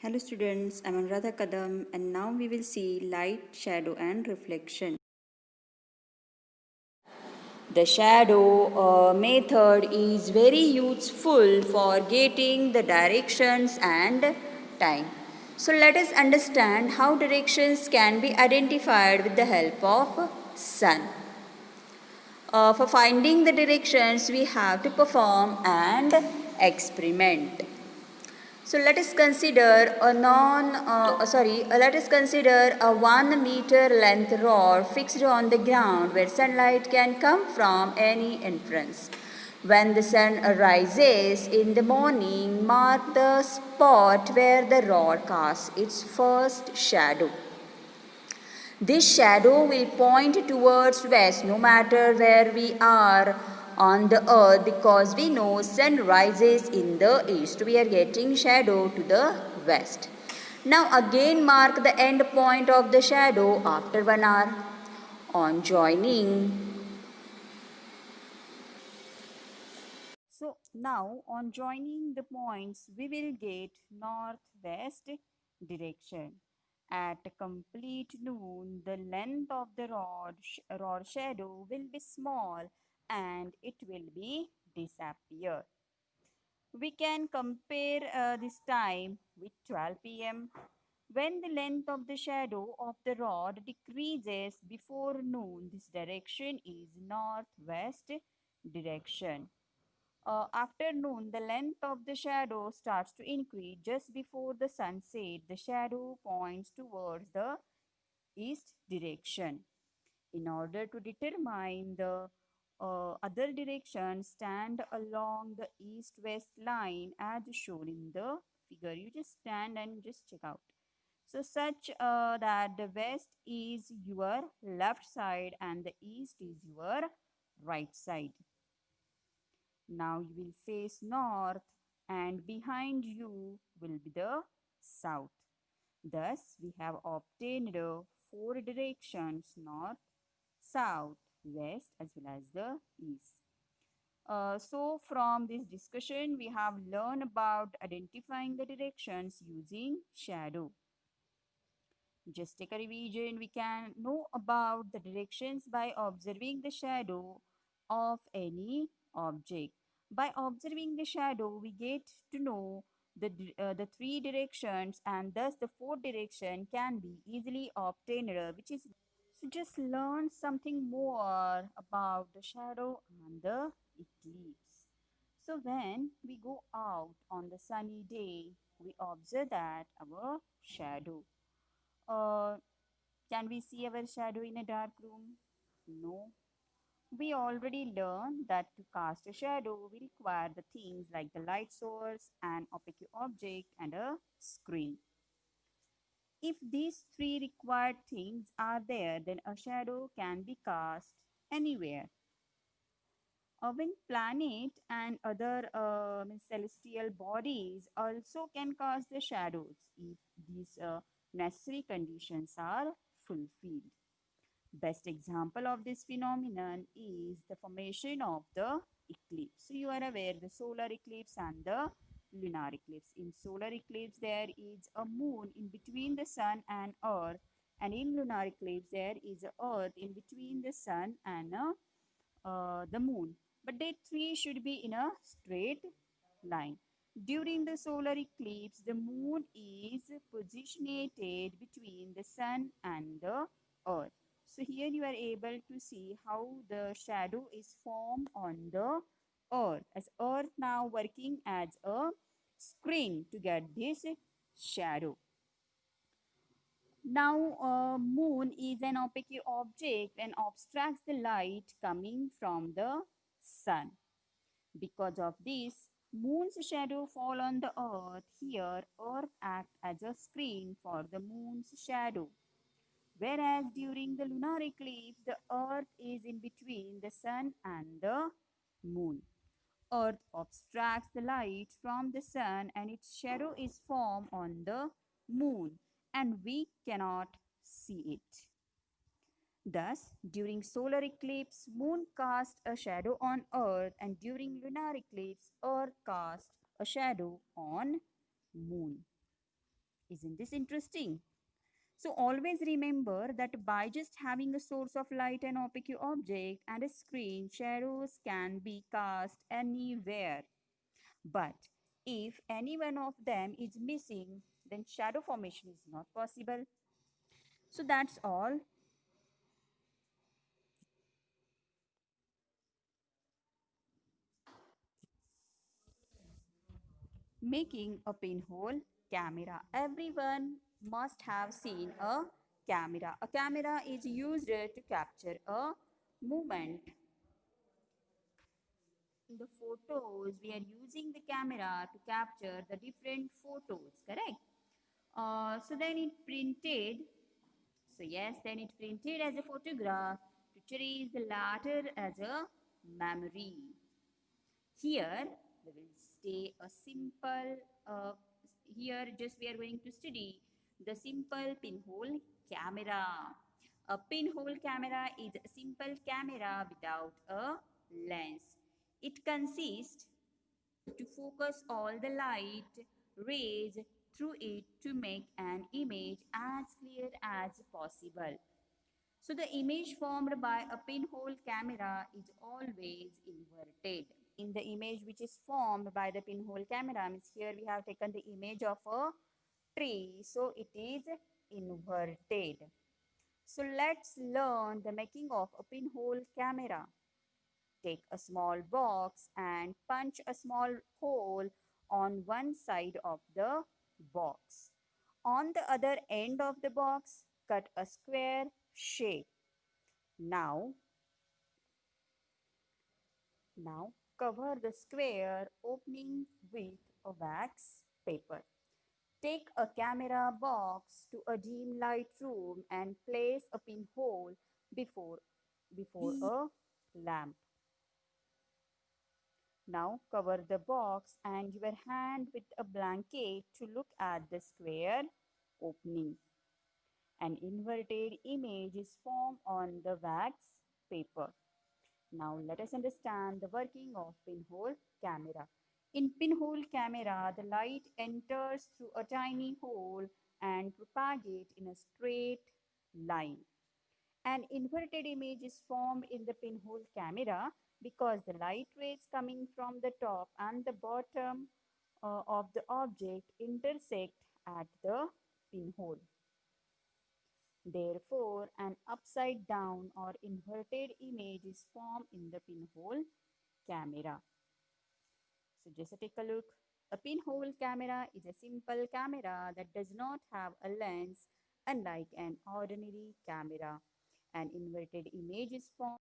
Hello students, I'm Anuradha Kadam and now we will see light, shadow and reflection. The shadow method is very useful for getting the directions and time. So let us understand how directions can be identified with the help of sun. For finding the directions we have to perform an experiment. So let us consider a 1 meter length rod fixed on the ground where sunlight can come from any entrance. When the sun arises in the morning, mark the spot where the rod casts its first shadow. This shadow will point towards west no matter where we are on the earth because we know sun rises in the east. We are getting shadow to the west. Now again mark the end point of the shadow after 1 hour. On joining. So now on joining the points we will get northwest direction. At complete noon, the length of the rod shadow will be small and it will be disappear. We can compare this time with 12 p.m. When the length of the shadow of the rod decreases before noon, this direction is northwest direction. Afternoon, the length of the shadow starts to increase just before the sunset. The shadow points towards the east direction. In order to determine the other direction, stand along the east-west line as shown in the figure. You just stand and just check out. So such that the west is your left side and the east is your right side. Now you will face north and behind you will be the south. Thus, we have obtained four directions: north, south, west, as well as the east. So, from this discussion, we have learned about identifying the directions using shadow. Just take a revision. We can know about the directions by observing the shadow of any object. By observing the shadow, we get to know the three directions, and thus the fourth direction can be easily obtained, which is so just learn something more about the shadow and the eclipse. So when we go out on the sunny day, we observe that our shadow. Uh, can we see our shadow in a dark room? No. We already learned that to cast a shadow, we require the things like the light source, an opaque object, and a screen. If these three required things are there, then a shadow can be cast anywhere. When planet and other celestial bodies also can cast the shadows if these necessary conditions are fulfilled. Best example of this phenomenon is the formation of the eclipse. So you are aware the solar eclipse and the lunar eclipse. In solar eclipse, there is a moon in between the sun and earth, and in lunar eclipse, there is a earth in between the sun and the moon. But they three should be in a straight line. During the solar eclipse, the moon is positioned between the sun and the earth. So here you are able to see how the shadow is formed on the earth, as earth now working as a screen to get this shadow. Now, moon is an opaque object and obstructs the light coming from the sun. Because of this, moon's shadow fall on the earth. Here, earth acts as a screen for the moon's shadow. Whereas during the lunar eclipse, the earth is in between the sun and the moon. Earth obstructs the light from the sun and its shadow is formed on the moon and we cannot see it. Thus, during solar eclipse, moon casts a shadow on earth and during lunar eclipse, earth casts a shadow on moon. Isn't this interesting? So always remember that by just having a source of light, an opaque object, and a screen, shadows can be cast anywhere. But if any one of them is missing, then shadow formation is not possible. So that's all. Making a pinhole camera. Everyone must have seen a camera. A camera is used to capture a movement. In the photos, we are using the camera to capture the different photos, correct? So then it printed. So yes, then it printed as a photograph to cherish the latter as a memory. Here we will stay a simple, here just we are going to study the simple pinhole camera. A pinhole camera is a simple camera without a lens. It consists to focus all the light rays through it to make an image as clear as possible. So the image formed by a pinhole camera is always inverted. In the image which is formed by the pinhole camera, means here we have taken the image of a tree, so it is inverted. So let's learn the making of a pinhole camera. Take a small box and punch a small hole on one side of the box. On the other end of the box, cut a square shape. Now, now cover the square opening with a wax paper. Take a camera box to a dim light room and place a pinhole before a lamp. Now cover the box and your hand with a blanket to look at the square opening. An inverted image is formed on the wax paper. Now let us understand the working of pinhole camera. In pinhole camera, the light enters through a tiny hole and propagates in a straight line. An inverted image is formed in the pinhole camera because the light rays coming from the top and the bottom of the object intersect at the pinhole. Therefore, an upside down or inverted image is formed in the pinhole camera. So just take a look. A pinhole camera is a simple camera that does not have a lens, unlike an ordinary camera. An inverted image is formed